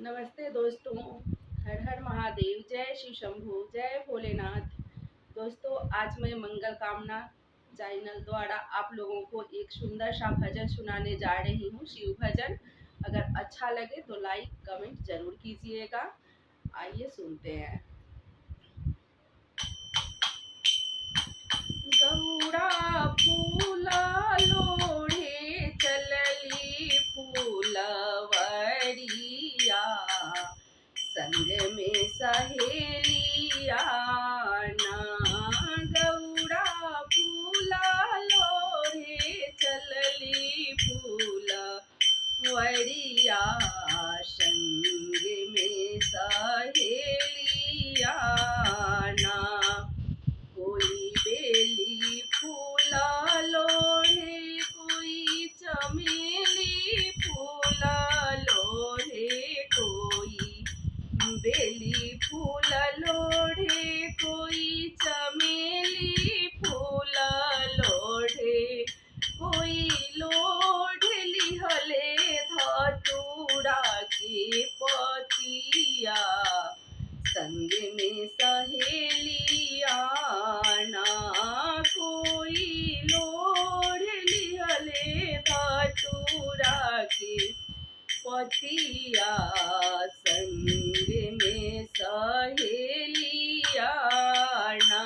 नमस्ते दोस्तों। हर हर महादेव, जय शिव शंभू, जय भोलेनाथ। दोस्तों, आज मैं मंगल कामना चैनल द्वारा आप लोगों को एक सुंदर सा भजन सुनाने जा रही हूँ, शिव भजन। अगर अच्छा लगे तो लाइक कमेंट जरूर कीजिएगा। आइए सुनते हैं। गौरा फूला लोढ़े चलली फूलवरिया, संग में सहेलिया ना। गौरा फूला लोढ़े चलली फूलवरिया, संग में सहेलिया ना। कोई बेली फूला लोढ़े, कोई चमेली फूला लोढ़े, कोई बेली फूल लोढ़े, कोई चमेली फूल लोढ़े, कोई लोढ़ लिहले धतूरा के पतिया, संग में सहेलिया ना। कोई लोढ़ लिहले धतूरा के पतिया, संग में सहेलिया ना।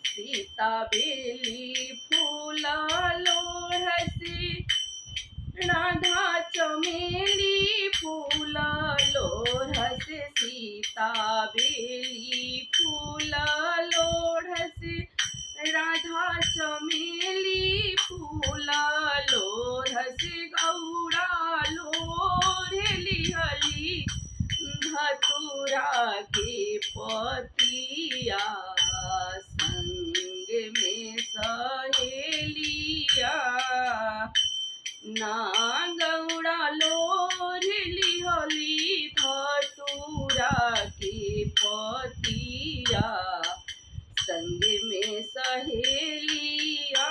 सीता बेली फूला लोढ़सी, राधा चमेली फूला लोढ़स। सीता बेली फूला लोढ़स, राधा चमेली फूला लोढ़स। गौरा लोढ़ लिहली धतूरा के पतिया, संग में सहेलिया ना। गौरा लोढ़ लिहली धतूरा के पतिया, संग में सहेलिया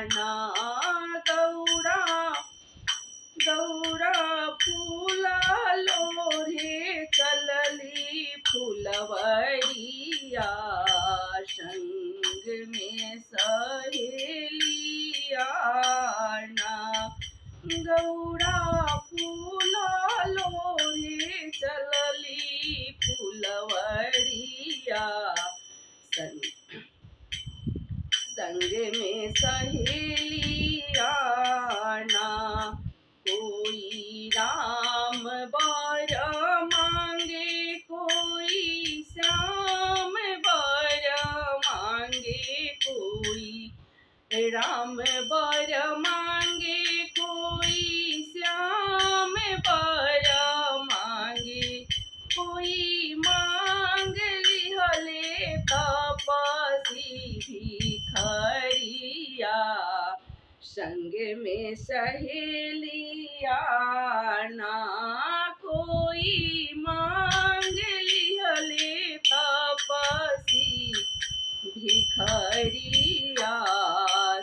ना। गौरा फूला लोढ़े चलली फूलवरिया, संग में सहेलिया ना। गौरा फूला लोढ़े चलली फूलवरिया, संग में सहेलिया ना। कोई राम बर मांगे, कोई श्याम बर मांगे, कोई राम बर मांगे, कोई श्याम बर मांगे, कोई मांग लिहले तपसी भिखरिया, संग में सहेलिया ना। कोई मांग लिहले तपसी भिखरिया,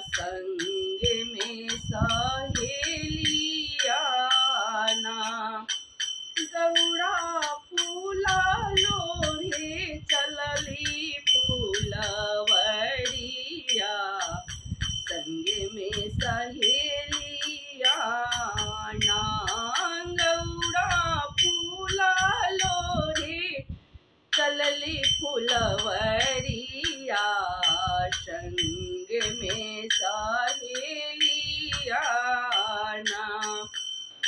संग में सहेलिया ना। गौरा फूला लोढ़े चलली फूलवरिया, संग में सहेलिया ना। गौरा फूला लोढ़े चलली फूलवरिया, संग में सहेलिया ना।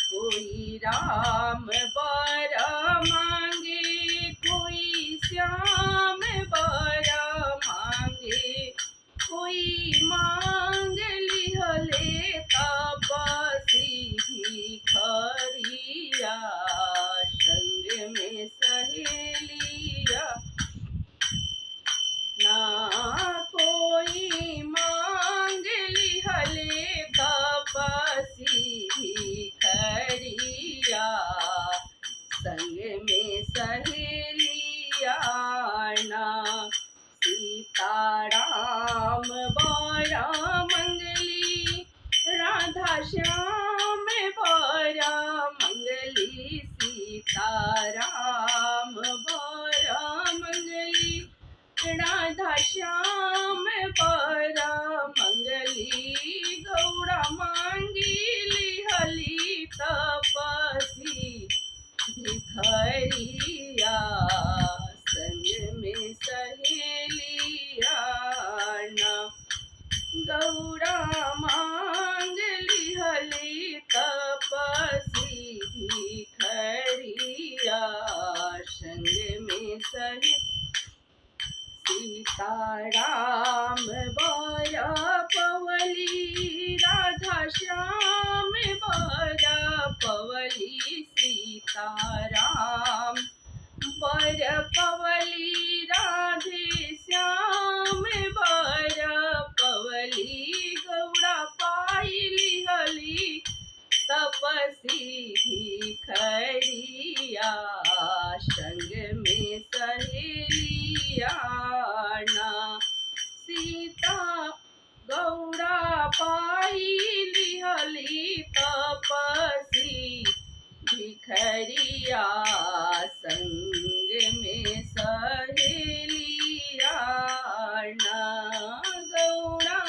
कोई राम बर मांगे, कोई श्याम बर मांगे, कोई मांग लिहले तपसी भिखरिया, संग में सहेलिया ना। कोई मांग लिहले तपसी भिखरिया, संग में सहेलिया ना। सीताराम बर राम बर पवली राधा श्याम बर पवली सीता राम बर पवली राधे श्याम बर पवली गौड़ा पाइली हली तपसी भिखरिया संग में सहेलिया ना सीता गौड़ा पाइली हली तपसी भिखरिया संग में सहेलिया ना गौड़ा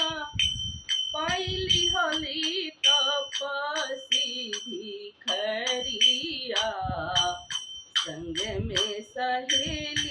पाइली हली तपसी भिखरिया संग में सहेलिया।